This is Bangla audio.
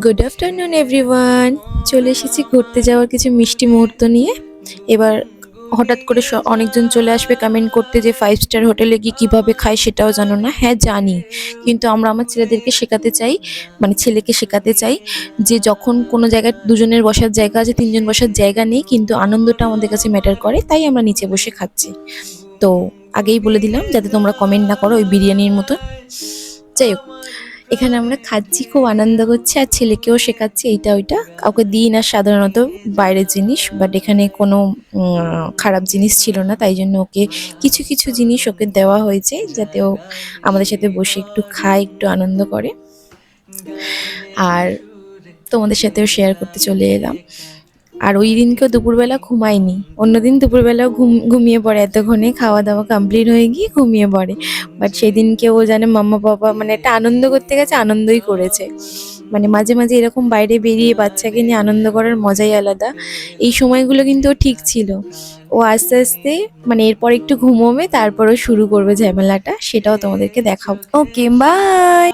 Good afternoon everyone. চলে এসেছি ঘুরতে যাওয়ার কিছু মিষ্টি মুহূর্ত নিয়ে। এবার হঠাৎ করে অনেকজন চলে আসবে কমেন্ট করতে যে 5 স্টার হোটেলে গিয়ে কীভাবে খায় সেটাও জানো না। হ্যাঁ জানি, কিন্তু আমরা আমার ছেলেদেরকে শেখাতে চাই, মানে ছেলেকে শেখাতে চাই যে যখন কোনো জায়গায় দুজনের বসার জায়গা আছে, তিনজন বসার জায়গা নেই, কিন্তু আনন্দটা আমাদের কাছে ম্যাটার করে, তাই আমরা নিচে বসে খাচ্ছি। তো আগেই বলে দিলাম যাতে তোমরা কমেন্ট না করো ওই বিরিয়ানির মতো। যাই হোক, এখানে আমরা খাচ্ছি, খুব আনন্দ করছি, আর ছেলেকেও শেখাচ্ছি এইটা ওইটা। কাউকে দিই না সাধারণত বাইরের জিনিস, বাট এখানে কোনো খারাপ জিনিস ছিল না, তাই জন্য ওকে কিছু কিছু জিনিস ওকে দেওয়া হয়েছে যাতে ও আমাদের সাথে বসে একটু খায়, একটু আনন্দ করে। আর তোমাদের সাথেও শেয়ার করতে চলে এলাম। আর ওই দিনকেও দুপুরবেলা ঘুমায়নি, অন্যদিন দুপুরবেলাও ঘুমিয়ে পড়ে, এতক্ষণে খাওয়া দাওয়া কমপ্লিট হয়ে গিয়ে ঘুমিয়ে পড়ে। বাট সেদিনকে ও জানে মাম্মা বাবা মানে একটা আনন্দ করতে গেছে, আনন্দই করেছে। মানে মাঝে মাঝে এরকম বাইরে বেরিয়ে বাচ্চাকে নিয়ে আনন্দ করার মজাই আলাদা। এই সময়গুলো কিন্তু ও ঠিক ছিল। ও আস্তে আস্তে মানে এরপর একটু ঘুমোবে, তারপরও শুরু করবে ঝামেলাটা, সেটাও তোমাদেরকে দেখাবো। ওকে, বাই।